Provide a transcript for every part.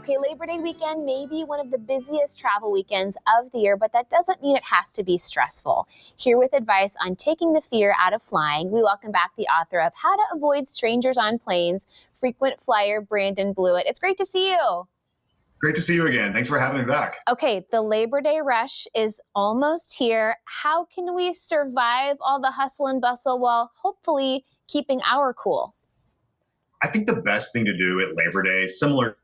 Okay, Labor Day weekend may be one of the busiest travel weekends of the year, but that doesn't mean it has to be stressful. Here with advice on taking the fear out of flying, we welcome back the author of How to Avoid Strangers on Planes, frequent flyer Brandon Blewett. It's great to see you. Great to see you again. Thanks for having me back. Okay, the Labor Day rush is almost here. How can we survive all the hustle and bustle while hopefully keeping our cool? I think the best thing to do at Labor Day, similar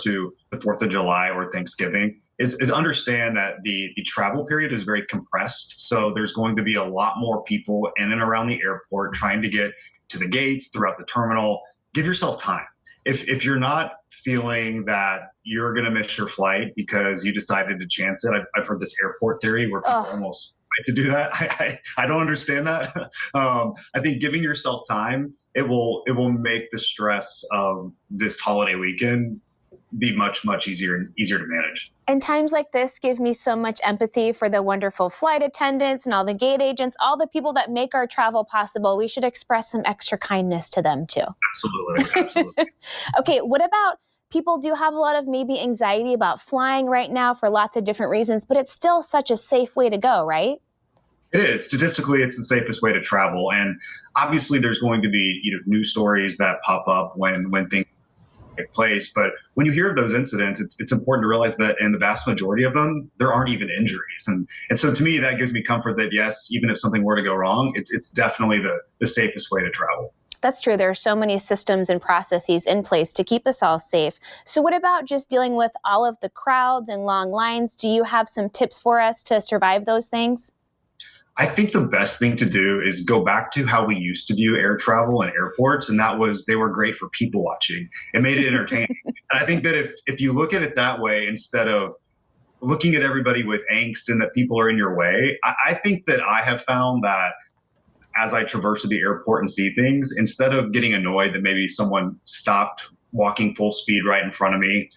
to the 4th of July or Thanksgiving, is understand that the travel period is very compressed. So there's going to be a lot more people in and around the airport trying to get to the gates, throughout the terminal. Give yourself time. If you're not feeling that you're going to miss your flight because you decided to chance it, I've heard this airport theory where people almost like to do that. I don't understand that. I think giving yourself time, it will make the stress of this holiday weekend be much easier to manage. And times like this give me so much empathy for the wonderful flight attendants and all the gate agents, all the people that make our travel possible. We should express some extra kindness to them too. Absolutely. Okay, what about people do have a lot of maybe anxiety about flying right now for lots of different reasons, but it's still such a safe way to go, right? It is. Statistically, it's the safest way to travel. And obviously there's going to be news stories that pop up when things take place. But when you hear of those incidents, it's important to realize that in the vast majority of them, there aren't even injuries. And so to me, that gives me comfort that yes, even if something were to go wrong, it's definitely the safest way to travel. That's true. There are so many systems and processes in place to keep us all safe. So what about just dealing with all of the crowds and long lines? Do you have some tips for us to survive those things? I think the best thing to do is go back to how we used to view air travel and airports, and that was they were great for people watching. It made it entertaining. And I think that if you look at it that way, instead of looking at everybody with angst and that people are in your way, I think that I have found that as I traverse the airport and see things, instead of getting annoyed that maybe someone stopped walking full speed right in front of me,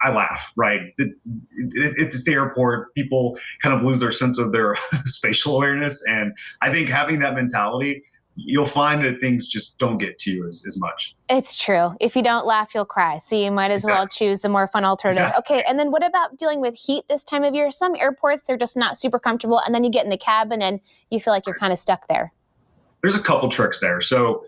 I laugh, right? It's the airport. People kind of lose their sense of their spatial awareness. And I think having that mentality, you'll find that things just don't get to you as much. It's true. If you don't laugh, you'll cry. So you might as well choose the more fun alternative. Exactly. Okay. And then what about dealing with heat this time of year? Some airports, they're just not super comfortable. And then you get in the cabin and you feel like you're kind of stuck there. There's a couple tricks there. So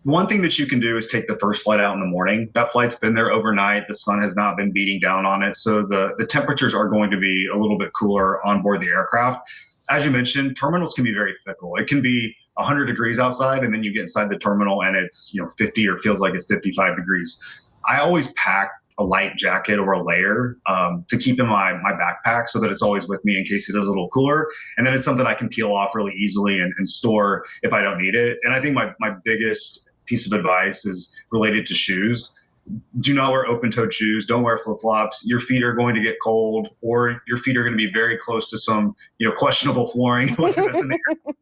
one thing that you can do is take the first flight out in the morning. That flight's been there overnight. The sun has not been beating down on it. So the temperatures are going to be a little bit cooler on board the aircraft. As you mentioned, terminals can be very fickle. It can be 100 degrees outside, and then you get inside the terminal and it's 50 or feels like it's 55 degrees. I always pack a light jacket or a layer to keep in my backpack so that it's always with me in case it is a little cooler. And then it's something I can peel off really easily and store if I don't need it. And I think my biggest piece of advice is related to shoes. Do not wear open-toed shoes. Don't wear flip-flops. Your feet are going to get cold, or your feet are going to be very close to some questionable flooring, whether that's in the airport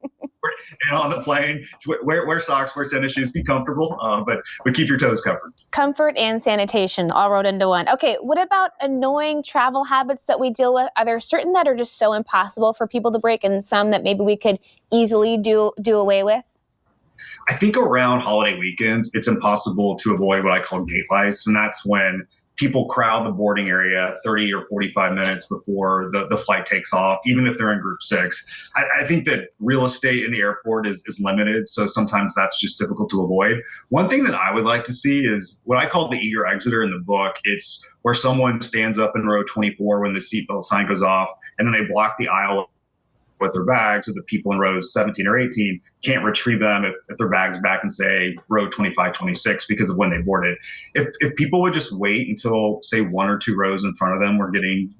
and on the plane. Wear socks, wear tennis shoes, be comfortable, but keep your toes covered. Comfort and sanitation all rolled into one. Okay, what about annoying travel habits that we deal with? Are there certain that are just so impossible for people to break and some that maybe we could easily do away with? I think around holiday weekends, it's impossible to avoid what I call gate lice. And that's when people crowd the boarding area 30 or 45 minutes before the flight takes off, even if they're in group 6. I think that real estate in the airport is limited. So sometimes that's just difficult to avoid. One thing that I would like to see is what I call the eager exiter in the book. It's where someone stands up in row 24 when the seatbelt sign goes off, and then they block the aisle with their bags, so the people in rows 17 or 18 can't retrieve them if their bag's back in, say, row 25, 26 because of when they boarded. If people would just wait until, say, 1 or 2 rows in front of them were getting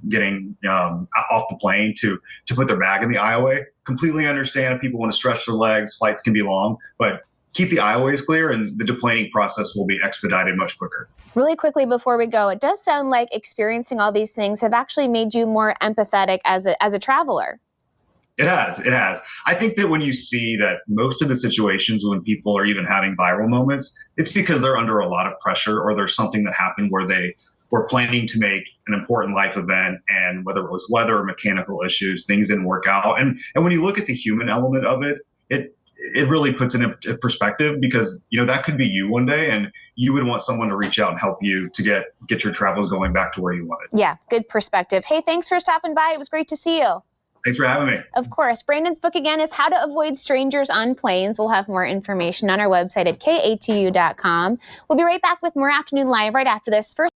off the plane to put their bag in the aisleway, completely understand if people want to stretch their legs, flights can be long, but keep the aisleways clear and the deplaning process will be expedited much quicker. Really quickly before we go, it does sound like experiencing all these things have actually made you more empathetic as a traveler. It has. I think that when you see that most of the situations when people are even having viral moments, it's because they're under a lot of pressure or there's something that happened where they were planning to make an important life event, and whether it was weather or mechanical issues, things didn't work out. And when you look at the human element of it, it really puts it in perspective, because that could be you one day, and you would want someone to reach out and help you to get your travels going back to where you want it. Yeah, good perspective. Hey, thanks for stopping by. It was great to see you. Thanks for having me. Of course. Brandon's book again is How to Avoid Strangers on Planes. We'll have more information on our website at KATU.com. We'll be right back with more Afternoon Live right after this. First